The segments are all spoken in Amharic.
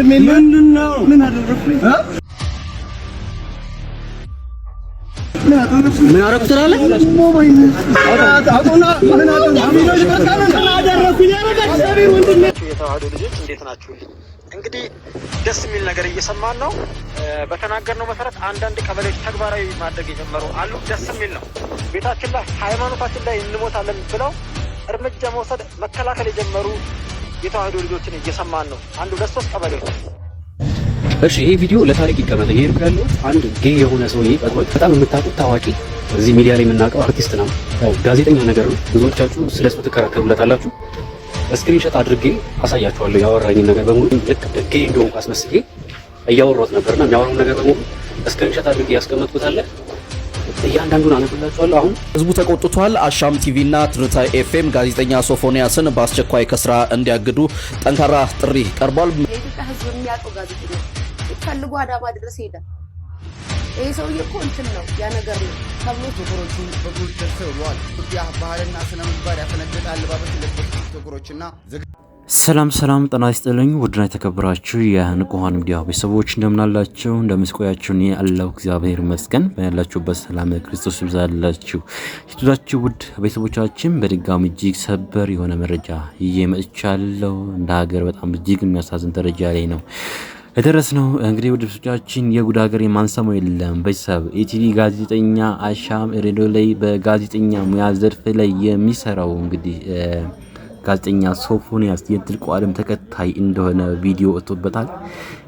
ምንድነው ምን አደረኩኝ? ምን አደረኩ ትላለህ? የተዋህዶ ልጆች እንዴት ናችሁ? እንግዲህ ደስ የሚል ነገር እየሰማን ነው። በተናገርነው መሰረት አንዳንድ ቀበሌዎች ተግባራዊ ማድረግ የጀመሩ አሉ። ደስ የሚል ነው። ቤታችን ላይ ሃይማኖታችን ላይ እንሞታለን ብለው እርምጃ መውሰድ መከላከል የጀመሩ የተዋህዶ ልጆችን እየሰማን ነው። አንድ 2-3 ቀበሌዎች። እሺ ይሄ ቪዲዮ ለታሪክ ይቀመጥ። ይሄ ያለው አንድ ጌይ የሆነ ሰውዬ በጣም የምታውቁት ታዋቂ እዚህ ሚዲያ ላይ የምናውቀው አርቲስት ነው። ጋዜጠኛ ነገር ነው። ብዙዎቻችሁ ስለሱ ትከራከሩለታላችሁ። ስክሪንሾት አድርጌ አሳያችኋለሁ። ያወራኝን ነገር በሙሉ ልክ ጌይ እንደሆንኩ አስመስዬ እያወራሁት ነበርና የሚያወራውን ነገር በሙሉ ስክሪንሾት አድርጌ ያስቀመጥኩት አለ። እያንዳንዱን አነብላችኋለሁ። አሁን ህዝቡ ተቆጥቷል። አሻም ቲቪ እና ትርታ ኤፍኤም ጋዜጠኛ ሶፎንያስን በአስቸኳይ ከስራ እንዲያግዱ ጠንካራ ጥሪ ቀርቧል። የኢትዮጵያ ህዝብ የሚያውቀው ጋዜጠኛ ፈልጎ አዳማ ድረስ ሄደ። ይሄ ሰውዬ እኮ እንትን ነው ያ ነገር ነው ተብሎ ጥቁሮቹ በጉድ ተሰውሏል። ኢትዮጵያ ባህልና ስነ ምግባር ያፈነገጠ አለባበስ ለበሱ ጥቁሮችና ሰላም ጤና ይስጥልኝ። ውድና የተከበራችሁ የንቁሃን ሚዲያ ቤተሰቦች እንደምናላችሁ እንደምስቆያችሁ እኔ አላሁ እግዚአብሔር ይመስገን። ያላችሁበት ሰላም ክርስቶስ ይብዛላችሁ። የተወደዳችሁ ውድ ቤተሰቦቻችን በድጋሚ እጅግ ሰበር የሆነ መረጃ ይዤ መጥቻለሁ። እንደ ሀገር በጣም እጅግ የሚያሳዝን ደረጃ ላይ ነው የደረስነው። እንግዲህ ውድ ቤተሰቦቻችን የጉድ ሀገር የማንሰማው የለም። ቤተሰብ ኢቲቪ ጋዜጠኛ አሻም ሬዲዮ ላይ በጋዜጠኛ ሙያ ዘርፍ ላይ የሚሰራው እንግዲህ ጋዜጠኛ ሶፎንያስ የጥልቁ ዓለም ተከታይ እንደሆነ ቪዲዮ ወጥቶበታል።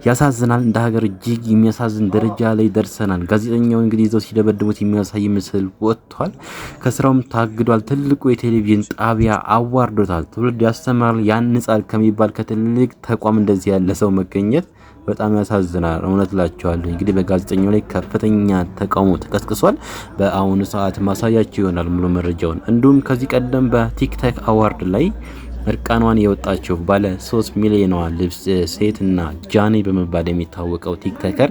ያሳዝናል። እንደ ሀገር እጅግ የሚያሳዝን ደረጃ ላይ ደርሰናል። ጋዜጠኛው እንግዲህ ይዘው ሲደበድቡት የሚያሳይ ምስል ወጥቷል። ከስራውም ታግዷል። ትልቁ የቴሌቪዥን ጣቢያ አዋርዶታል። ትውልድ ያስተምራል ያንጻል ከሚባል ከትልቅ ተቋም እንደዚህ ያለ ሰው መገኘት በጣም ያሳዝናል። እውነት እላቸዋለሁ። እንግዲህ በጋዜጠኛው ላይ ከፍተኛ ተቃውሞ ተቀስቅሷል። በአሁኑ ሰዓት ማሳያቸው ይሆናል ሙሉ መረጃውን። እንዲሁም ከዚህ ቀደም በቲክቶክ አዋርድ ላይ እርቃኗን የወጣችው ባለ 3 ሚሊዮን ልብስ ሴትና ጃኒ በመባል የሚታወቀው ቲክቶከር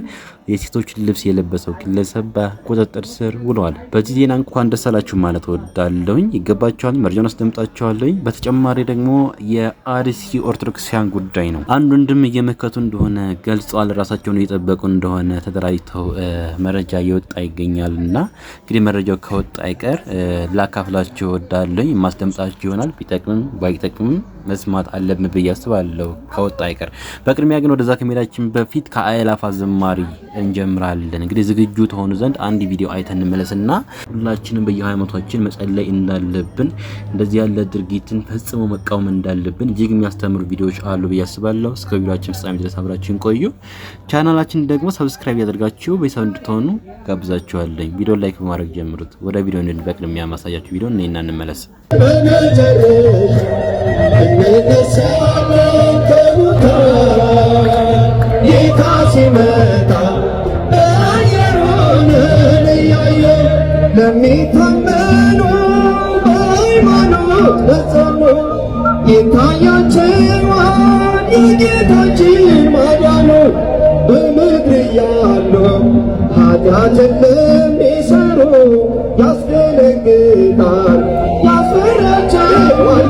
የሴቶች ልብስ የለበሰው ግለሰብ በቁጥጥር ስር ውሏል። በዚህ ዜና እንኳን ደስ አላችሁ ማለት ወዳለሁኝ። ይገባችኋል። መረጃውን አስደምጣችኋለሁኝ። በተጨማሪ ደግሞ የአርሲ ኦርቶዶክሳውያን ጉዳይ ነው። አንድ ወንድም እየመከቱ እንደሆነ ገልጿል። ራሳቸውን እየጠበቁ እንደሆነ ተደራጅተው መረጃ እየወጣ ይገኛልና እንግዲህ መረጃው ከወጣ አይቀር ላካፍላችሁ ወዳለሁኝ። ማስደምጣችሁ ይሆናል። ቢጠቅምም ባይጠቅምም መስማት አለብን ብዬ አስባለሁ ከወጣ አይቀር። በቅድሚያ ግን ወደዛ ከመሄዳችን በፊት ከአእላፍ ዝማሬ እንጀምራለን። እንግዲህ ዝግጁ ተሆኑ ዘንድ አንድ ቪዲዮ አይተን እንመለስና ሁላችንም በየሃይማኖታችን መጸለይ እንዳለብን እንደዚህ ያለ ድርጊትን ፈጽሞ መቃወም እንዳለብን እጅግ የሚያስተምሩ ቪዲዮዎች አሉ ብዬ አስባለሁ። እስከ ቪዲዮአችን ፍጻሜ ድረስ አብራችሁን ቆዩ። ቻናላችን ደግሞ ሰብስክራይብ ያደርጋችሁ ቤተሰብ እንድትሆኑ ጋብዛችኋለሁ። ቪዲዮ ላይክ በማድረግ ጀምሩት። ወደ ቪዲዮ በቅድሚያ ማሳያችሁ ቪዲዮ እኔና እንመለስ። ለሚታመኑ በሃይማኖት በጸኑ ይታያቸዋል የጌታችን ማዳኑ። በምድር ያሉ ኃጢአትን ለሚሰሩ ያስደነግጣል ያስፈራቸዋል።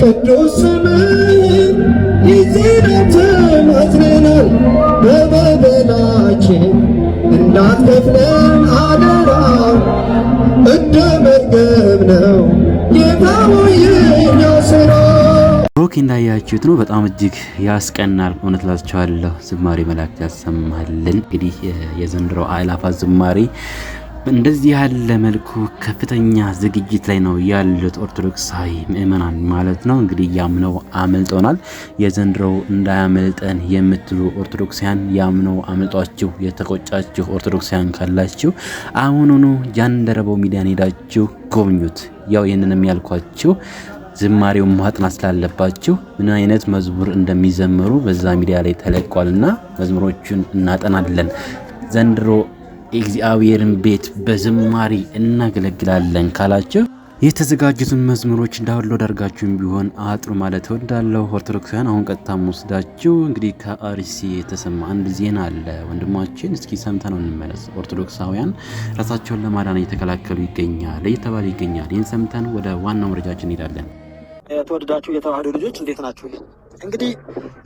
ቅዱስ ስምን ይዘን ተማጽነናል። በበደላችን እንዳትከፍለን አደራ። እንደ መርገም ነው ጌታው የኛ ስራ። ሮክ እንዳያችሁት ነው። በጣም እጅግ ያስቀናል። እውነት ላችኋለሁ። ዝማሬ መላእክት ያሰማልን። እንግዲህ የዘንድሮ አእላፋት ዝማሬ እንደዚህ ያለ መልኩ ከፍተኛ ዝግጅት ላይ ነው ያሉት ኦርቶዶክሳዊ ምእመናን ማለት ነው። እንግዲህ ያምነው አመልጦናል። የዘንድሮው እንዳያመልጠን የምትሉ ኦርቶዶክሳውያን ያምነው አመልጧችሁ የተቆጫችሁ ኦርቶዶክሳውያን ካላችሁ አሁኑኑ ጃንደረባው ሚዲያን ሄዳችሁ ጎብኙት። ያው ይህንንም ያልኳችሁ ዝማሬውን ማጥናት ስላለባችሁ ምን አይነት መዝሙር እንደሚዘመሩ በዛ ሚዲያ ላይ ተለቋልና መዝሙሮቹን እናጠናለን። ዘንድሮ እግዚአብሔርን ቤት በዝማሬ እናገለግላለን ካላችሁ የተዘጋጁትን መዝሙሮች ዳውንሎድ አድርጋችሁም ቢሆን አጥሩ ማለት እወዳለሁ። ኦርቶዶክሳውያን አሁን ቀጥታ ወስዳችሁ እንግዲህ ከአርሲ የተሰማ አንድ ዜና አለ ወንድማችን፣ እስኪ ሰምተነው እንመለስ። ኦርቶዶክሳውያን ራሳቸውን ለማዳን እየተከላከሉ እየተባለ ይገኛል። ይህን ሰምተን ወደ ዋናው መረጃችን እንሄዳለን። የተወደዳችሁ የተዋህዶ ልጆች እንዴት ናችሁ? እንግዲህ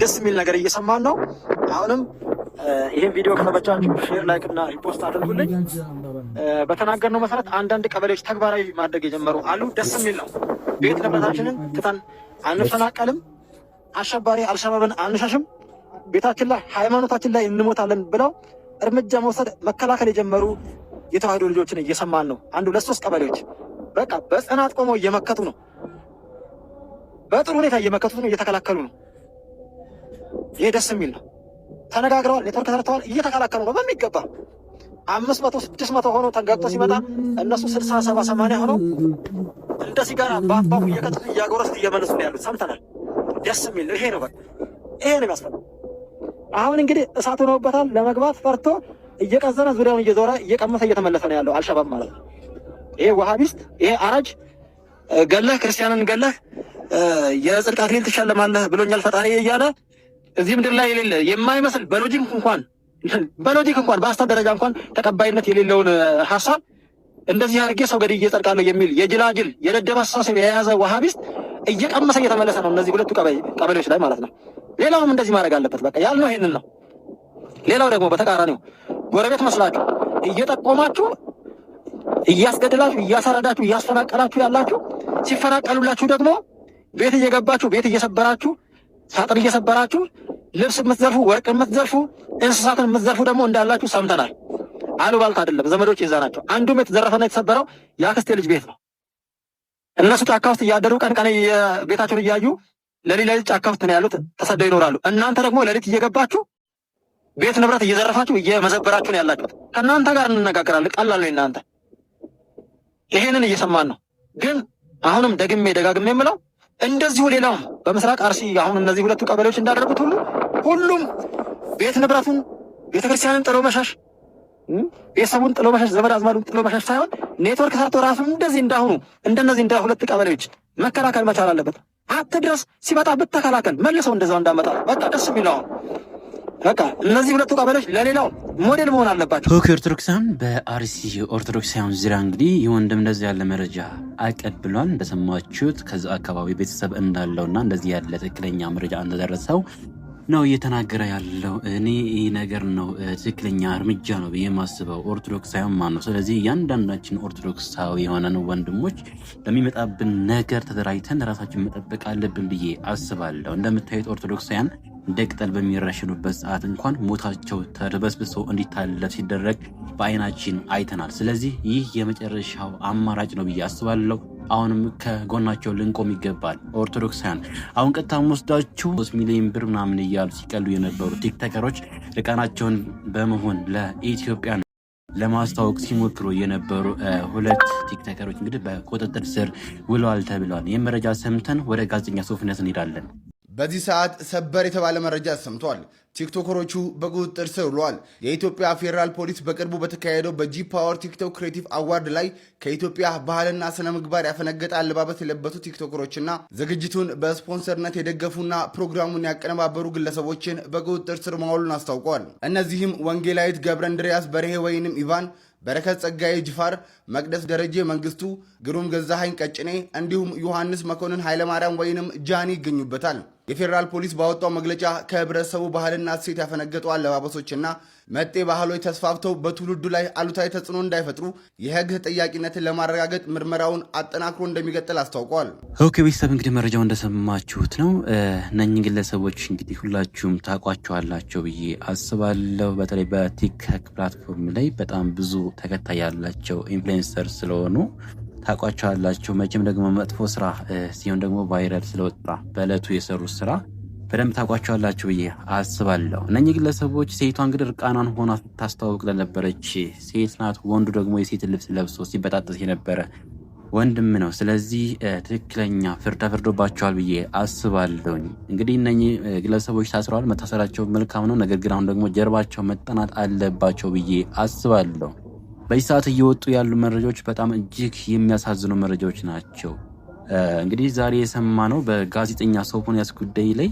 ደስ የሚል ነገር እየሰማን ነው። አሁንም ይህን ቪዲዮ ከተመቻችሁ ሼር፣ ላይክ እና ሪፖስት አድርጉልኝ። በተናገርነው መሰረት አንዳንድ ቀበሌዎች ተግባራዊ ማድረግ የጀመሩ አሉ። ደስ የሚል ነው። ቤት ንብረታችንን ትተን አንፈናቀልም፣ አሸባሪ አልሸባብን አንሸሽም፣ ቤታችን ላይ ሃይማኖታችን ላይ እንሞታለን ብለው እርምጃ መውሰድ መከላከል የጀመሩ የተዋህዶ ልጆችን እየሰማን ነው። 1 2 3 ቀበሌዎች በቃ በጽናት ቆመው እየመከቱ ነው። በጥሩ ሁኔታ እየመከቱት ነው፣ እየተከላከሉ ነው። ይሄ ደስ የሚል ነው። ተነጋግረዋል፣ ኔትወርክ ሰርተዋል፣ እየተከላከሉ ነው በሚገባ 500 600 ሆኖ ተንጋግቶ ሲመጣ እነሱ 60 70 80 ሆኖ እንደ ሲጋራ በአባቡ እየከተቱ እያጎረሱት እየመለሱ ነው ያሉት። ሰምተናል። ደስ የሚል ነው። ይሄ ነው በቃ ይሄ ነው የሚያስፈልገው። አሁን እንግዲህ እሳት ሆኖበታል። ለመግባት ፈርቶ እየቀዘነ ዙሪያውን እየዞረ እየቀመሰ እየተመለሰ ነው ያለው አልሸባብ ማለት ነው። ይሄ ዋሃቢስት፣ ይሄ አራጅ ገለህ ክርስቲያንን ገለህ የጽድቅ አክሊል ትሸለማለህ ብሎኛል ፈጣሪ እያለ እዚህ ምድር ላይ የሌለ የማይመስል በሎጂክ እንኳን በአስተር ደረጃ እንኳን ተቀባይነት የሌለውን ሀሳብ እንደዚህ አድርጌ ሰው ገድዬ እጸድቃለሁ የሚል የጅላጅል የደደብ አስተሳሰብ የያዘ ዋሃቢስት እየቀመሰ እየተመለሰ ነው እነዚህ ሁለቱ ቀበሌዎች ላይ ማለት ነው። ሌላውም እንደዚህ ማድረግ አለበት። በቃ ያልነው ይሄንን ነው። ሌላው ደግሞ በተቃራኒው ጎረቤት መስላችሁ እየጠቆማችሁ እያስገድላችሁ እያሳረዳችሁ እያስፈናቀላችሁ ያላችሁ ሲፈናቀሉላችሁ ደግሞ ቤት እየገባችሁ ቤት እየሰበራችሁ ሳጥን እየሰበራችሁ ልብስ የምትዘርፉ ወርቅ የምትዘርፉ እንስሳትን የምትዘርፉ ደግሞ እንዳላችሁ ሰምተናል። አሉባልታ አይደለም፣ ዘመዶች ይዛ ናቸው። አንዱም የተዘረፈና የተሰበረው የአክስቴ ልጅ ቤት ነው። እነሱ ጫካ ውስጥ እያደሩ ቀን ቀን ቤታቸውን እያዩ ለሌሊት ጫካ ውስጥ ነው ያሉት፣ ተሰደው ይኖራሉ። እናንተ ደግሞ ሌሊት እየገባችሁ ቤት ንብረት እየዘረፋችሁ እየመዘበራችሁ ነው ያላችሁት። ከእናንተ ጋር እንነጋገራለን። ቀላል ነው እናንተ። ይሄንን እየሰማን ነው። ግን አሁንም ደግሜ ደጋግሜ የምለው እንደዚሁ ሌላውም በምስራቅ አርሲ አሁን እነዚህ ሁለቱ ቀበሌዎች እንዳደረጉት ሁሉም ቤት ንብረቱን ቤተክርስቲያንን ጥሎ መሸሽ፣ ቤተሰቡን ጥሎ መሸሽ፣ ዘመድ አዝማዱን ጥሎ መሸሽ ሳይሆን ኔትወርክ ሰርቶ ራሱ እንደዚህ እንዳሁኑ እንደነዚህ እንደ ሁለት ቀበሌዎች መከላከል መቻል አለበት። አትድረስ ሲመጣ ብትከላከል መልሰው እንደዛው እንዳመጣ በቃ ደስ የሚለው በቃ እነዚህ ሁለቱ ቀበሌዎች ለሌላው ሞዴል መሆን አለባቸው። ኦርቶዶክሳውያን በአርሲ ኦርቶዶክሳውያን ዙሪያ እንግዲህ የወንድም እንደዚህ ያለ መረጃ አቀብሏል። እንደሰማችሁት ከዛ አካባቢ ቤተሰብ እንዳለውና እንደዚህ ያለ ትክክለኛ መረጃ እንደደረሰው ነው እየተናገረ ያለው። እኔ ይህ ነገር ነው ትክክለኛ እርምጃ ነው ብዬ የማስበው ኦርቶዶክሳውያን ማን ነው። ስለዚህ እያንዳንዳችን ኦርቶዶክሳዊ የሆነን ወንድሞች ለሚመጣብን ነገር ተደራጅተን ራሳችን መጠበቅ አለብን ብዬ አስባለሁ። እንደምታዩት ኦርቶዶክሳውያን እንደ ቅጠል በሚረሽኑበት ሰዓት እንኳን ሞታቸው ተደበስብሶ እንዲታለፍ ሲደረግ በአይናችን አይተናል። ስለዚህ ይህ የመጨረሻው አማራጭ ነው ብዬ አስባለሁ። አሁንም ከጎናቸው ልንቆም ይገባል። ኦርቶዶክሳውያን አሁን ቀጥታ ወስዳችሁ 3 ሚሊዮን ብር ምናምን እያሉ ሲቀሉ የነበሩ ቲክቶከሮች ርቃናቸውን በመሆን ለኢትዮጵያ ለማስተዋወቅ ሲሞክሩ የነበሩ 2 ቲክቶከሮች እንግዲህ በቁጥጥር ስር ውለዋል ተብለዋል። ይህ መረጃ ሰምተን ወደ ጋዜጠኛ ሶፍንያስ እንሄዳለን። በዚህ ሰዓት ሰበር የተባለ መረጃ ሰምቷል። ቲክቶከሮቹ በቁጥጥር ስር ውለዋል። የኢትዮጵያ ፌዴራል ፖሊስ በቅርቡ በተካሄደው በጂ ፓወር ቲክቶክ ክሬቲቭ አዋርድ ላይ ከኢትዮጵያ ባህልና ስነ ምግባር ያፈነገጠ አለባበስ የለበሱ ቲክቶከሮችና ዝግጅቱን በስፖንሰርነት የደገፉና ፕሮግራሙን ያቀነባበሩ ግለሰቦችን በቁጥጥር ስር ማዋሉን አስታውቋል። እነዚህም ወንጌላዊት ገብረ እንድሪያስ በርሄ ወይንም ኢቫን፣ በረከት ጸጋዬ ጅፋር፣ መቅደስ ደረጀ መንግስቱ፣ ግሩም ገዛሃኝ ቀጭኔ እንዲሁም ዮሐንስ መኮንን ኃይለማርያም ወይንም ጃኒ ይገኙበታል። የፌዴራል ፖሊስ ባወጣው መግለጫ ከህብረተሰቡ ባህልና እሴት ያፈነገጡ አለባበሶችና መጤ ባህሎች ተስፋፍተው በትውልዱ ላይ አሉታዊ ተጽዕኖ እንዳይፈጥሩ የህግ ተጠያቂነትን ለማረጋገጥ ምርመራውን አጠናክሮ እንደሚቀጥል አስታውቋል። ኦኬ ቤተሰብ እንግዲህ መረጃው እንደሰማችሁት ነው። እነኝህ ግለሰቦች እንግዲህ ሁላችሁም ታውቋቸዋላቸው ብዬ አስባለሁ። በተለይ በቲክቶክ ፕላትፎርም ላይ በጣም ብዙ ተከታይ ያላቸው ኢንፍሉዌንሰር ስለሆኑ ታውቋቸዋላችሁ። መቼም ደግሞ መጥፎ ስራ ሲሆን ደግሞ ቫይራል ስለወጣ በዕለቱ የሰሩት ስራ በደንብ ታውቋቸዋላችሁ ብዬ አስባለሁ። እነኚህ ግለሰቦች ሴቷ እንግዲህ እርቃኗን ሆና ታስተዋውቅ ለነበረች ሴት ናት። ወንዱ ደግሞ የሴት ልብስ ለብሶ ሲበጣጠስ የነበረ ወንድም ነው። ስለዚህ ትክክለኛ ፍርድ ተፈርዶባቸዋል ብዬ አስባለሁኝ። እንግዲህ እነኚህ ግለሰቦች ታስረዋል። መታሰራቸው መልካም ነው። ነገር ግን አሁን ደግሞ ጀርባቸው መጠናት አለባቸው ብዬ አስባለሁ። በዚህ ሰዓት እየወጡ ያሉ መረጃዎች በጣም እጅግ የሚያሳዝኑ መረጃዎች ናቸው። እንግዲህ ዛሬ የሰማነው በጋዜጠኛ ሶፎንያስ ጉዳይ ላይ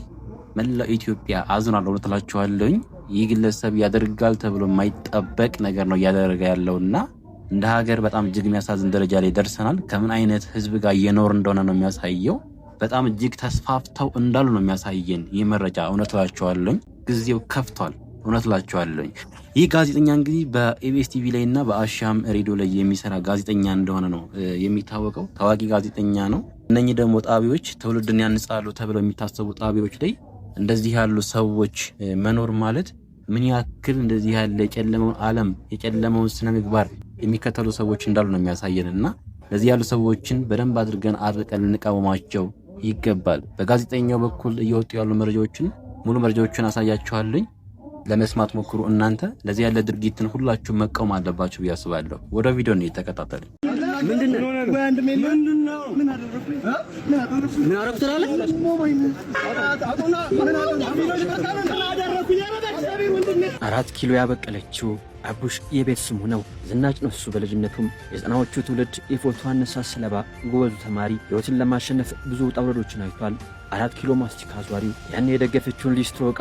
መላው ኢትዮጵያ አዝኗል እላችኋለሁኝ። ይህ ግለሰብ ያደርጋል ተብሎ የማይጠበቅ ነገር ነው እያደረገ ያለውና እንደ ሀገር በጣም እጅግ የሚያሳዝን ደረጃ ላይ ደርሰናል። ከምን አይነት ህዝብ ጋር እየኖር እንደሆነ ነው የሚያሳየው። በጣም እጅግ ተስፋፍተው እንዳሉ ነው የሚያሳየን ይህ መረጃ። እውነት እላችኋለሁኝ ጊዜው ከፍቷል። እውነት እላችኋለሁኝ። ይህ ጋዜጠኛ እንግዲህ በኢቢኤስ ቲቪ ላይ እና በአሻም ሬዲዮ ላይ የሚሰራ ጋዜጠኛ እንደሆነ ነው የሚታወቀው። ታዋቂ ጋዜጠኛ ነው። እነኚህ ደግሞ ጣቢያዎች ትውልድን ያንጻሉ ተብለው የሚታሰቡ ጣቢያዎች ላይ እንደዚህ ያሉ ሰዎች መኖር ማለት ምን ያክል እንደዚህ ያለ የጨለመውን ዓለም የጨለመውን ስነ ምግባር የሚከተሉ ሰዎች እንዳሉ ነው የሚያሳየንና ለዚህ ያሉ ሰዎችን በደንብ አድርገን አርቀን ልንቃወማቸው ይገባል። በጋዜጠኛው በኩል እየወጡ ያሉ መረጃዎችን ሙሉ መረጃዎችን አሳያችኋለሁ። ለመስማት ሞክሩ። እናንተ ለዚህ ያለ ድርጊትን ሁላችሁ መቃወም አለባችሁ ብዬ አስባለሁ። ወደ ቪዲዮ ነው ተከታተሉ። ምንድነው? አራት ኪሎ ያበቀለችው አቡሽ የቤት ስሙ ነው። ዝናጭ ነው እሱ በልጅነቱም የዘጠናዎቹ ትውልድ የፎቶ አነሳስ ሰለባ ጎበዙ ተማሪ ሕይወትን ለማሸነፍ ብዙ ውጣ ውረዶችን አይቷል። 4 ኪሎ ማስቲካ አዟሪው ያኔ የደገፈችውን ሊስትሮ ዕቃ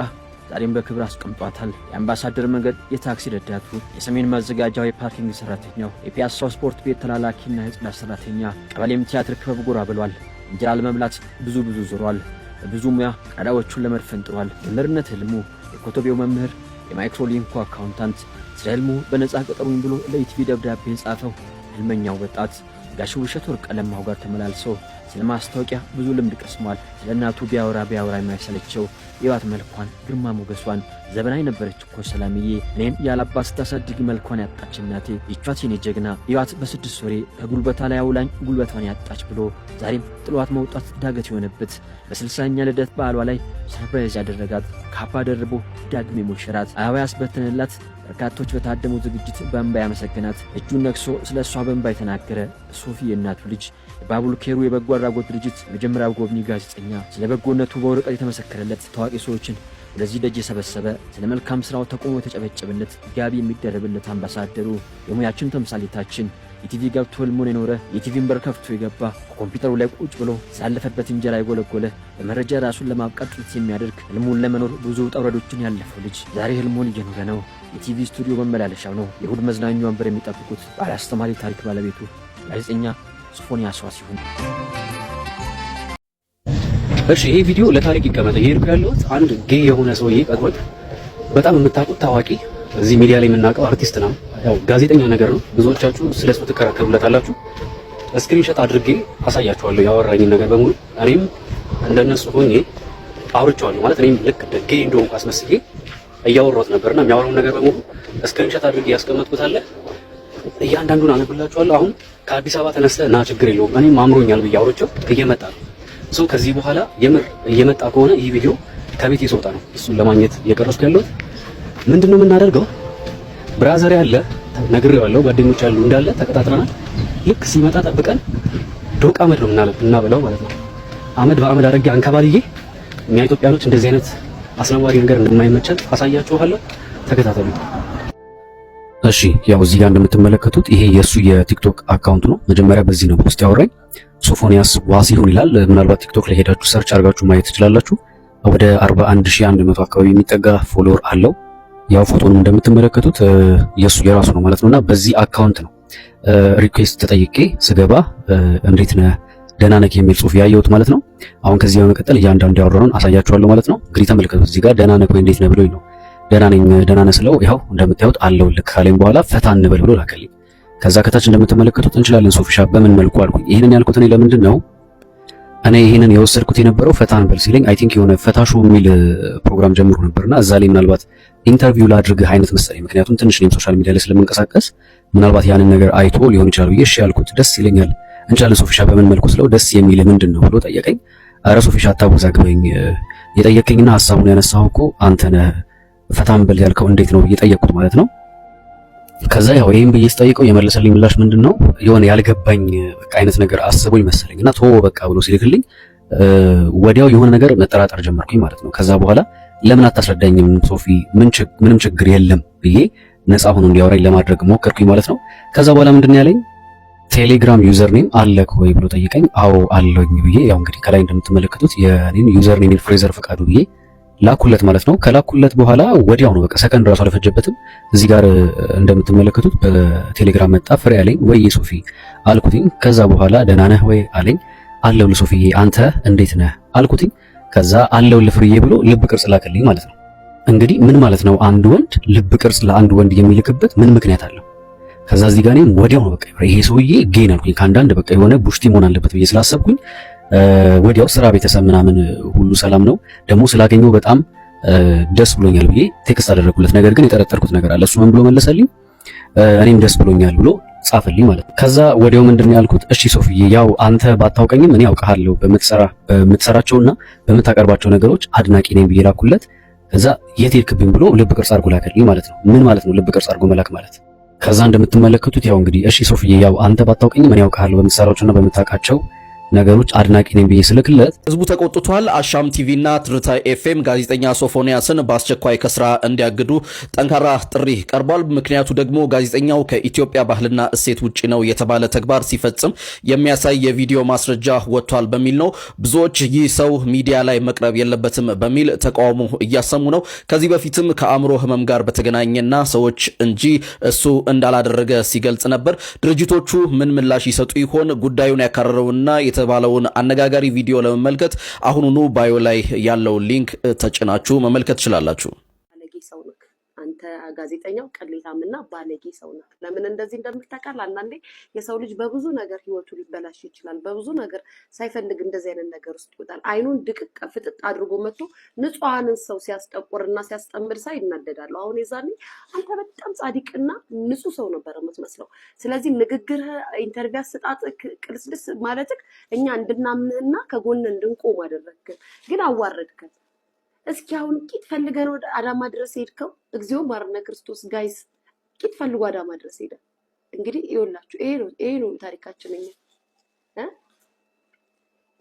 ዛሬም በክብር አስቀምጧታል። የአምባሳደር መንገድ የታክሲ ረዳቱ፣ የሰሜን ማዘጋጃው የፓርኪንግ ሰራተኛው፣ የፒያሳው ስፖርት ቤት ተላላኪና የጽዳት ሰራተኛ፣ ቀበሌም ቲያትር ክበብ ጎራ ብሏል። እንጀራ ለመብላት ብዙ ዞሯል። በብዙ ሙያ ቀዳዎቹን ለመድፈን ጥሯል። መምህርነት ህልሙ፣ የኮቶቤው መምህር፣ የማይክሮሊንኩ አካውንታንት፣ ስለ ህልሙ በነጻ ቀጠሩኝ ብሎ ለኢቲቪ ደብዳቤ የጻፈው ህልመኛው ወጣት ጋሽ ውብሸት ወርቅአለማው ጋር ተመላልሰው ስለ ማስታወቂያ ብዙ ልምድ ቀስሟል። ስለ እናቱ ቢያወራ የማይሰለቸው የዋት መልኳን ግርማ ሞገሷን ዘበናይ ነበረች እኮ ሰላምዬ፣ እኔን ያላባት ስታሳድግ መልኳን ያጣች እናቴ ይቿት የኔ ጀግና የዋት በ6 ወሬ ከጉልበታ ላይ አውላኝ ጉልበቷን ያጣች ብሎ ዛሬም ጥሏት መውጣት ዳገት የሆነበት በ60ኛ ልደት በዓሏ ላይ ሰርፕራይዝ ያደረጋት ካባ ደርቦ ዳግሜ ሞሸራት አበባ ያስበተነላት በርካቶች በታደሙ ዝግጅት በእንባ ያመሰገናት እጁን ነክሶ ስለ እሷ በእንባ የተናገረ ሶፊ የእናቱ ልጅ የባቡል ኬሩ የበጎ አድራጎት ድርጅት መጀመሪያው ጎብኚ ጋዜጠኛ ስለ በጎነቱ በወረቀት የተመሰከረለት ታዋቂ ሰዎችን ወደዚህ ደጅ የሰበሰበ ስለ መልካም ስራው ተቆሞ የተጨበጨበለት ጋቢ የሚደረብለት አምባሳደሩ የሙያችን ተምሳሌታችን ኢቲቪ ገብቶ ህልሙን የኖረ የቲቪን በር ከፍቶ የገባ ኮምፒውተሩ ላይ ቁጭ ብሎ ሳለፈበት እንጀራ የጎለጎለ በመረጃ ራሱን ለማብቃት ጥረት የሚያደርግ ህልሙን ለመኖር ብዙ ውጣ ውረዶችን ያለፈው ልጅ ዛሬ ህልሙን እየኖረ ነው። የቲቪ ስቱዲዮ መመላለሻው ነው። የእሁድ መዝናኛ ወንበር የሚጠብቁት ባለ አስተማሪ ታሪክ ባለቤቱ ጋዜጠኛ ሶፎንያስ ሲሆን እሺ ይሄ ቪዲዮ ለታሪክ ይቀመጥ። ይሄ ያለውት አንድ ጌይ የሆነ ሰውዬ ቀጥሮት በጣም የምታውቁት ታዋቂ እዚህ ሚዲያ ላይ የምናውቀው አርቲስት ነው። ያው ጋዜጠኛ ነገር ነው። ብዙዎቻችሁ ስለሱ ትከራከሩለታላችሁ። ስክሪንሾት አድርጌ አሳያችኋለሁ ያወራኝን ነገር በሙሉ። እኔም እንደነሱ ሆኜ አውርቼዋለሁ ማለት እኔም ልክ ጌይ እንደሆንኩ አስመስዬ እያወራሁት ነበርና የሚያወራውን ነገር በሙሉ ስክሪንሾት አድርጌ ያስቀመጥኩት አለ። እያንዳንዱን አነብላችኋለሁ። አሁን ከአዲስ አበባ ተነስተህ ና ችግር የለውም እኔም አምሮኛል ብዬ አውርቼው እየመጣ ነው። ከዚህ በኋላ የምር እየመጣ ከሆነ ይህ ቪዲዮ ከቤት ይወጣ ነው። እሱን ለማግኘት እየቀረስኩ ያለሁት ምንድነው የምናደርገው? ብራዘር ያለ ነግሬዋለሁ፣ ጓደኞች ያሉ እንዳለ ተቀጣጥረናል። ልክ ሲመጣ ጠብቀን ዶቅ አመድ ነው እናበላው ማለት ነው። አመድ በአመድ አድርጌ አንከባልዬ እኛ ኢትዮጵያኖች እንደዚህ አይነት አስነዋሪ ነገር እንደማይመቸን አሳያችኋለሁ። ተከታተሉ። እሺ ያው እዚህ ጋር እንደምትመለከቱት ይሄ የሱ የቲክቶክ አካውንት ነው። መጀመሪያ በዚህ ነው ፖስት ያወራኝ ሶፎንያስ ዋሲሁን ይላል። ምናልባት ቲክቶክ ላይ ሄዳችሁ ሰርች አድርጋችሁ ማየት ትችላላችሁ። ወደ 41100 አካባቢ የሚጠጋ ፎሎወር አለው። ያው ፎቶንም እንደምትመለከቱት የሱ የራሱ ነው ማለት ነውና በዚህ አካውንት ነው ሪኩዌስት ተጠይቄ ስገባ እንዴት ነህ ደህና ነህ የሚል ጽሑፍ ያየሁት ማለት ነው። አሁን ከዚህ በመቀጠል እያንዳንዱ ያወራነውን አሳያችኋለሁ ማለት ነው። እንግዲህ ተመልከቱት። እዚህ ጋር ደህና ነህ ወይ እንዴት ነህ ብሎኝ ነው። ደህና ነኝ ደህና ነህ ስለው ይኸው እንደምታዩት አለው ልክ ካለኝ በኋላ ፈታ እንበል ብሎ ላከልኝ። ከዛ ከታች እንደምትመለከቱት እንችላለን ሶፊሻ በምን መልኩ አልኩኝ። ይሄንን ያልኩት እኔ ለምንድን ነው እኔ ይሄንን የወሰድኩት የነበረው ፈታ እንበል ሲለኝ አይ ቲንክ የሆነ ፈታሹ የሚል ፕሮግራም ጀምሮ ነበርና እዛ ላይ ምናልባት ኢንተርቪው ላድርግህ አይነት መሰለኝ። ምክንያቱም ትንሽ እኔም ሶሻል ሚዲያ ላይ ስለምንቀሳቀስ ምናልባት ያንን ነገር አይቶ ሊሆን ይችላል ብዬ እሺ ያልኩት። ደስ ይለኛል እንችላለን ሶፊሻ በምን መልኩ ስለው ደስ የሚል ምንድን ነው ብሎ ጠየቀኝ። ኧረ ሶፊሻ አታወዛግበኝ፣ የጠየቀኝና ሐሳቡን ያነሳው እኮ አንተ ነህ፣ ፈታ እንበል ያልከው እንዴት ነው እየጠየቅኩት ማለት ነው። ከዛ ያው ይሄን ብዬ ስጠይቀው የመለሰልኝ ምላሽ ምንድነው የሆነ ያልገባኝ በቃ አይነት ነገር አስቦኝ መሰለኝና ቶ በቃ ብሎ ሲልክልኝ ወዲያው የሆነ ነገር መጠራጠር ጀመርኩኝ ማለት ነው። ከዛ በኋላ ለምን አታስረዳኝም ሶፊ ምንም ችግር የለም ብዬ ነፃ ሆኖ እንዲያወራኝ ለማድረግ ሞከርኩኝ ማለት ነው። ከዛ በኋላ ምንድነው ያለኝ ቴሌግራም ዩዘር ኔም አለክ ወይ ብሎ ጠይቀኝ። አዎ አለኝ ብዬ ያው እንግዲህ ከላይ እንደምትመለከቱት የኔን ዩዘር ኔም ፍሬዘር ፍቃዱ ብዬ ላኩለት ማለት ነው። ከላኩለት በኋላ ወዲያው ነው በቃ ሰከንድ ራሱ አልፈጀበትም። እዚህ ጋር እንደምትመለከቱት በቴሌግራም መጣ ፍሬ አለኝ። ወይ ሶፊ አልኩትኝ። ከዛ በኋላ ደህና ነህ ወይ አለኝ። አለው ለሶፊዬ አንተ እንዴት ነህ አልኩትኝ። ከዛ አለው ለፍሬዬ ብሎ ልብ ቅርጽ ላከልኝ ማለት ነው። እንግዲህ ምን ማለት ነው አንድ ወንድ ልብ ቅርጽ ለአንድ ወንድ የሚልክበት ምን ምክንያት አለው? ከዛ እዚህ ጋር እኔም ወዲያው ነው በቃ ይሄ ሰውዬ ጌን አልኩኝ። ከአንዳንድ በቃ የሆነ ቡሽቲ መሆን አለበት ብዬ ስላሰብኩኝ ወዲያው ስራ ቤተሰብ ምናምን ሁሉ ሰላም ነው ደግሞ ስላገኘው በጣም ደስ ብሎኛል ብዬ ቴክስት አደረኩለት። ነገር ግን የጠረጠርኩት ነገር አለ። እሱ ምን ብሎ መለሰልኝ? እኔም ደስ ብሎኛል ብሎ ጻፈልኝ ማለት ነው። ከዛ ወዲያው ምንድነው ያልኩት? እሺ ሶፊዬ ያው አንተ ባታውቀኝም እኔ አውቃለሁ በምትሰራቸውና በምታቀርባቸው ነገሮች አድናቂ ነኝ ብዬ ላኩለት። ከዛ የት ሄድክብኝ ብሎ ልብ ቅርጽ አድርጎ ላከልኝ ማለት ነው። ምን ማለት ነው ልብ ቅርጽ አድርጎ መላክ ማለት? ከዛ እንደምትመለከቱት ያው እንግዲህ እሺ ሶፊዬ ያው አንተ ባታውቀኝም እኔ አውቃለሁ በምትሰራቸውና በምታውቃቸው ነገሮች አድናቂ ነኝ ብዬ ስልክለት ህዝቡ ተቆጥቷል። አሻም ቲቪና ትርታ ኤፍኤም ጋዜጠኛ ሶፎንያስን በአስቸኳይ ከስራ እንዲያግዱ ጠንካራ ጥሪ ቀርቧል። ምክንያቱ ደግሞ ጋዜጠኛው ከኢትዮጵያ ባህልና እሴት ውጪ ነው የተባለ ተግባር ሲፈጽም የሚያሳይ የቪዲዮ ማስረጃ ወጥቷል በሚል ነው። ብዙዎች ይህ ሰው ሚዲያ ላይ መቅረብ የለበትም በሚል ተቃውሞ እያሰሙ ነው። ከዚህ በፊትም ከአእምሮ ህመም ጋር በተገናኘና ሰዎች እንጂ እሱ እንዳላደረገ ሲገልጽ ነበር። ድርጅቶቹ ምን ምላሽ ይሰጡ ይሆን? ጉዳዩን ያካረረውና የተባለውን አነጋጋሪ ቪዲዮ ለመመልከት አሁኑኑ ባዮ ላይ ያለው ሊንክ ተጭናችሁ መመልከት ትችላላችሁ። ባለጌ ሰው ነህ አንተ ጋዜጠኛው፣ ቅሌታምና ባለጌ ሰው ነህ። ለምን እንደዚህ እንደምታውቃል? አንዳንዴ የሰው ልጅ በብዙ ነገር ህይወቱ ሊበላሽ ይችላል። በብዙ ነገር ሳይፈልግ እንደዚህ አይነት ነገር ውስጥ ይወጣል። አይኑን ድቅቅ ፍጥጥ አድርጎ መጥቶ ንጹሐንን ሰው ሲያስጠቁርና ሲያስጠምድ ሳይ ይናደዳሉ። አሁን የዛኔ አንተ በጣም ጻድቅና ንጹህ ሰው ነበር የምትመስለው። ስለዚህ ንግግር፣ ኢንተርቪው አሰጣጥ፣ ቅልስልስ ማለትህ እኛ እንድናምንህና ከጎን እንድንቆም አደረግህ፣ ግን አዋረድከን። እስኪ አሁን ቂጥ ፈልገህ ነው አዳማ ድረስ ሄድከው? እግዚኦ ማርነ ክርስቶስ ጋይስ፣ ቂጥ ፈልጎ አዳማ ድረስ ሄደ። እንግዲህ ይኸውላችሁ ይሄ ነው ታሪካችን። እኛ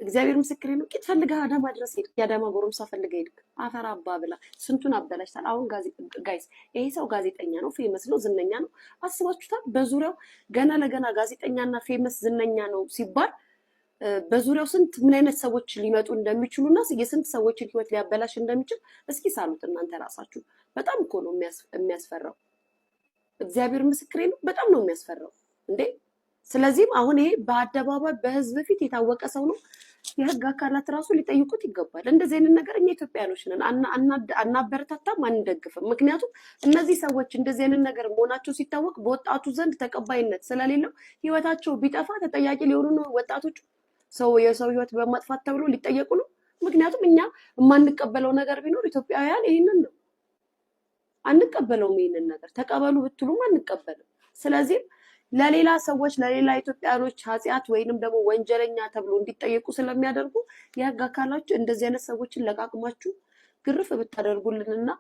እግዚአብሔር ምስክሬ ነው። ቂጥ ፈልገህ አዳማ ድረስ ሄድክ። የአዳማ ጎረምሳ ፈልገህ ሄድክ። አፈር አባ ብላ ስንቱን አበላሽታል። አሁን ጋይስ ይሄ ሰው ጋዜጠኛ ነው፣ ፌመስ ነው፣ ዝነኛ ነው። አስባችሁታል? በዙሪያው ገና ለገና ጋዜጠኛና ፌመስ ዝነኛ ነው ሲባል በዙሪያው ስንት ምን አይነት ሰዎች ሊመጡ እንደሚችሉና የስንት ሰዎችን ህይወት ሊያበላሽ እንደሚችል እስኪ ሳሉት እናንተ ራሳችሁ። በጣም እኮ ነው የሚያስፈራው። እግዚአብሔር ምስክሬ ነው። በጣም ነው የሚያስፈራው እንዴ። ስለዚህም አሁን ይሄ በአደባባይ በህዝብ ፊት የታወቀ ሰው ነው። የህግ አካላት ራሱ ሊጠይቁት ይገባል። እንደዚህ አይነት ነገር እኛ ኢትዮጵያኖች ነን፣ አናበረታታም፣ አንደግፍም። ምክንያቱም እነዚህ ሰዎች እንደዚህ አይነት ነገር መሆናቸው ሲታወቅ በወጣቱ ዘንድ ተቀባይነት ስለሌለው ህይወታቸው ቢጠፋ ተጠያቂ ሊሆኑ ነው ወጣቶቹ። የሰው ህይወት በማጥፋት ተብሎ ሊጠየቁ ነው። ምክንያቱም እኛ የማንቀበለው ነገር ቢኖር ኢትዮጵያውያን ይህንን ነው። አንቀበለውም። ይህንን ነገር ተቀበሉ ብትሉም አንቀበልም። ስለዚህም ለሌላ ሰዎች ለሌላ ኢትዮጵያኖች ኃጢአት ወይንም ደግሞ ወንጀለኛ ተብሎ እንዲጠየቁ ስለሚያደርጉ የህግ አካላችሁ እንደዚህ አይነት ሰዎችን ለቃቅማችሁ ግርፍ ብታደርጉልንና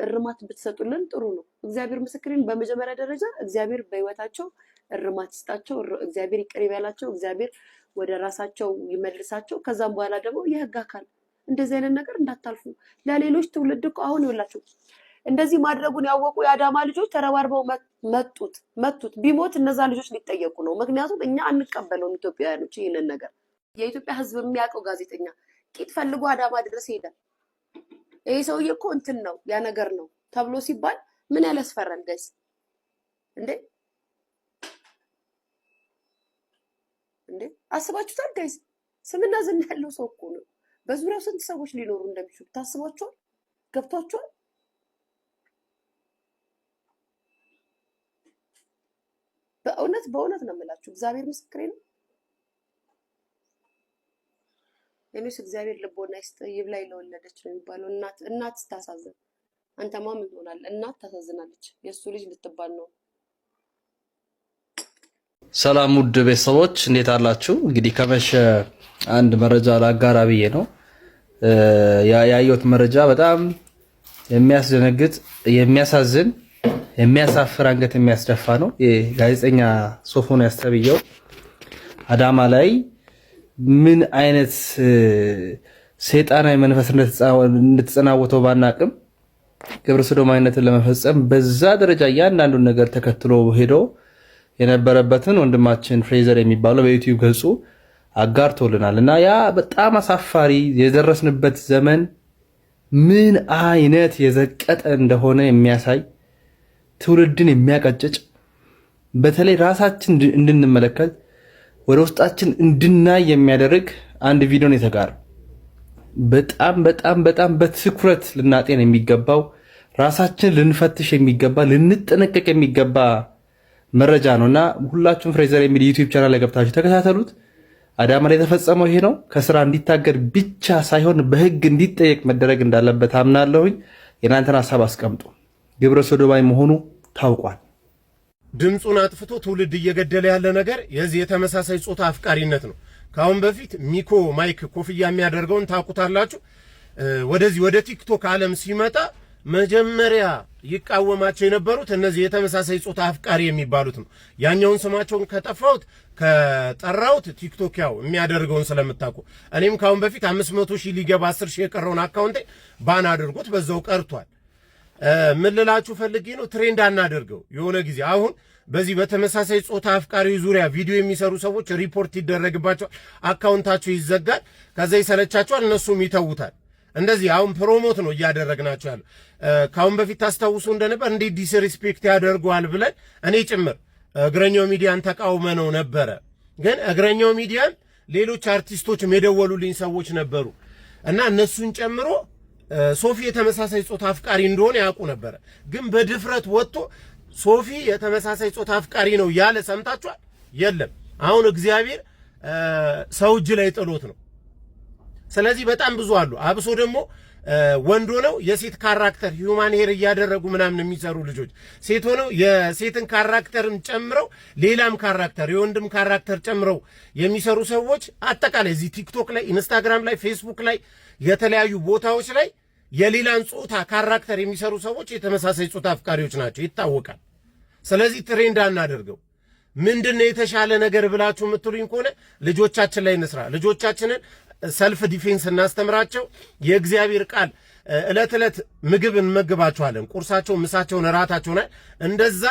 እርማት ብትሰጡልን ጥሩ ነው። እግዚአብሔር ምስክሬን፣ በመጀመሪያ ደረጃ እግዚአብሔር በህይወታቸው እርማት ይስጣቸው፣ እግዚአብሔር ይቅር ይበላቸው፣ እግዚአብሔር ወደ ራሳቸው ይመልሳቸው። ከዛም በኋላ ደግሞ የህግ አካል እንደዚህ አይነት ነገር እንዳታልፉ። ለሌሎች ትውልድ እኮ አሁን ይኸውላችሁ እንደዚህ ማድረጉን ያወቁ የአዳማ ልጆች ተረባርበው መጡት። ቢሞት እነዛ ልጆች ሊጠየቁ ነው። ምክንያቱም እኛ አንቀበለውም ኢትዮጵያውያኖች ይህንን ነገር። የኢትዮጵያ ህዝብ የሚያውቀው ጋዜጠኛ ቂጥ ፈልጎ አዳማ ድረስ ሄደ። ይሄ ሰውዬ እኮ እንትን ነው ያ ነገር ነው ተብሎ ሲባል ምን ያስፈራል ጋይስ እንዴ? አስባችሁታል ጋይስ? ስምና ዝና ያለው ሰው እኮ ነው። በዙሪያው ስንት ሰዎች ሊኖሩ እንደሚችሉ ታስባችኋል? ገብቷችኋል? በእውነት ነው የምላችሁ። እግዚአብሔር ምስክሬ ነው። እኔስ እግዚአብሔር ልቦና ይስጥ። ይብላኝ ለወለደች ነው የሚባለው። እናት ስታሳዝን አንተማ ምን ትሆናለህ? እናት ታሳዝናለች። የእሱ ልጅ ልትባል ነው። ሰላም ውድ ቤተሰቦች እንዴት አላችሁ? እንግዲህ ከመሸ አንድ መረጃ ላጋራ ብዬ ነው። ያየሁት መረጃ በጣም የሚያስደነግጥ የሚያሳዝን የሚያሳፍር አንገት የሚያስደፋ ነው። የጋዜጠኛ ሶፎንያስ ተብዬው አዳማ ላይ ምን አይነት ሰይጣናዊ መንፈስ እንደተጸናወተው ባናቅም ግብረ ሰዶማዊነትን ለመፈጸም በዛ ደረጃ እያንዳንዱን ነገር ተከትሎ ሄዶ የነበረበትን ወንድማችን ፍሬዘር የሚባለው በዩቲዩብ ገጹ አጋርቶልናል እና ያ በጣም አሳፋሪ የደረስንበት ዘመን ምን አይነት የዘቀጠ እንደሆነ የሚያሳይ ትውልድን የሚያቀጭጭ በተለይ ራሳችን እንድንመለከት ወደ ውስጣችን እንድናይ የሚያደርግ አንድ ቪዲዮ ነው የተጋራው። በጣም በጣም በጣም በትኩረት ልናጤን የሚገባው ራሳችን ልንፈትሽ የሚገባ ልንጠነቀቅ የሚገባ መረጃ ነውና ሁላችሁም ፍሬዘር የሚል ዩቲዩብ ቻናል ላይ ገብታችሁ ተከታተሉት። አዳማ ላይ የተፈጸመው ይሄ ነው። ከስራ እንዲታገድ ብቻ ሳይሆን በህግ እንዲጠየቅ መደረግ እንዳለበት አምናለሁኝ። የናንተን ሐሳብ አስቀምጡ። ግብረ ሰዶማዊ መሆኑ ታውቋል። ድምጹን አጥፍቶ ትውልድ እየገደለ ያለ ነገር የዚህ የተመሳሳይ ጾታ አፍቃሪነት ነው። ካሁን በፊት ሚኮ ማይክ ኮፍያ የሚያደርገውን ታውቁታላችሁ። ወደዚህ ወደ ቲክቶክ ዓለም ሲመጣ መጀመሪያ ይቃወማቸው የነበሩት እነዚህ የተመሳሳይ ጾታ አፍቃሪ የሚባሉት ነው። ያኛውን ስማቸውን ከጠራውት ቲክቶክ ያው የሚያደርገውን ስለምታውቁ እኔም ካሁን በፊት 500,000 ሊገባ 10,000 የቀረውን አካውንቴ ባን አድርጎት በዛው ቀርቷል። ምን ልላችሁ ፈልጌ ነው፣ ትሬንድ አናደርገው የሆነ ጊዜ አሁን በዚህ በተመሳሳይ ጾታ አፍቃሪ ዙሪያ ቪዲዮ የሚሰሩ ሰዎች ሪፖርት ይደረግባቸዋል፣ አካውንታቸው ይዘጋል፣ ከዛ ይሰለቻቸዋል፣ እነሱም ይተውታል። እንደዚህ አሁን ፕሮሞት ነው እያደረግናቸው ያለው። ካሁን በፊት ታስታውሱ እንደነበር እንዴት ዲስሪስፔክት ያደርገዋል ብለን እኔ ጭምር እግረኛው ሚዲያን ተቃውመነው ነበረ። ግን እግረኛው ሚዲያን ሌሎች አርቲስቶችም የደወሉልኝ ሰዎች ነበሩ እና እነሱን ጨምሮ ሶፊ የተመሳሳይ ጾታ አፍቃሪ እንደሆነ ያውቁ ነበረ። ግን በድፍረት ወጥቶ ሶፊ የተመሳሳይ ጾታ አፍቃሪ ነው ያለ ሰምታችኋል? የለም። አሁን እግዚአብሔር ሰው እጅ ላይ ጥሎት ነው። ስለዚህ በጣም ብዙ አሉ። አብሶ ደግሞ ወንድ ሆነው የሴት ካራክተር ሂዩማን ሄር እያደረጉ ምናምን የሚሰሩ ልጆች፣ ሴት ሆነው የሴትን ካራክተርን ጨምረው ሌላም ካራክተር የወንድም ካራክተር ጨምረው የሚሰሩ ሰዎች አጠቃላይ እዚህ ቲክቶክ ላይ፣ ኢንስታግራም ላይ፣ ፌስቡክ ላይ የተለያዩ ቦታዎች ላይ የሌላን ጾታ ካራክተር የሚሰሩ ሰዎች የተመሳሳይ ጾታ አፍቃሪዎች ናቸው፣ ይታወቃል። ስለዚህ ትሬንድ አናደርገው። ምንድነው የተሻለ ነገር ብላችሁ የምትሉኝ ከሆነ ልጆቻችን ላይ እንስራ። ልጆቻችንን ሰልፍ ዲፌንስ እናስተምራቸው። የእግዚአብሔር ቃል ዕለት ዕለት ምግብ እንመግባቸዋለን፣ ቁርሳቸውን፣ ምሳቸውን፣ እራታቸውን። እንደዛ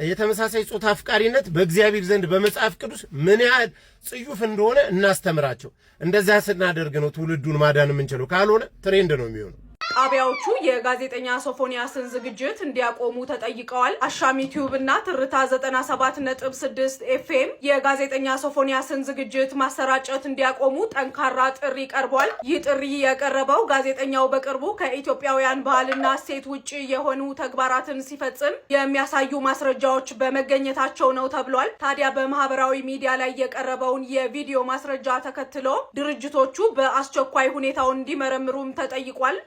የተመሳሳይ ጾታ አፍቃሪነት በእግዚአብሔር ዘንድ በመጽሐፍ ቅዱስ ምን ያህል ጽዩፍ እንደሆነ እናስተምራቸው። እንደዛ ስናደርግ ነው ትውልዱን ማዳን የምንችለው። ካልሆነ ትሬንድ ነው የሚሆነው። ጣቢያዎቹ የጋዜጠኛ ሶፎንያስን ዝግጅት እንዲያቆሙ ተጠይቀዋል። አሻም ዩቲዩብ እና ትርታ 97.6 ኤፍኤም የጋዜጠኛ ሶፎንያስን ዝግጅት ማሰራጨት እንዲያቆሙ ጠንካራ ጥሪ ቀርቧል። ይህ ጥሪ የቀረበው ጋዜጠኛው በቅርቡ ከኢትዮጵያውያን ባህልና እሴት ውጪ የሆኑ ተግባራትን ሲፈጽም የሚያሳዩ ማስረጃዎች በመገኘታቸው ነው ተብሏል። ታዲያ በማህበራዊ ሚዲያ ላይ የቀረበውን የቪዲዮ ማስረጃ ተከትሎ ድርጅቶቹ በአስቸኳይ ሁኔታውን እንዲመረምሩም ተጠይቋል።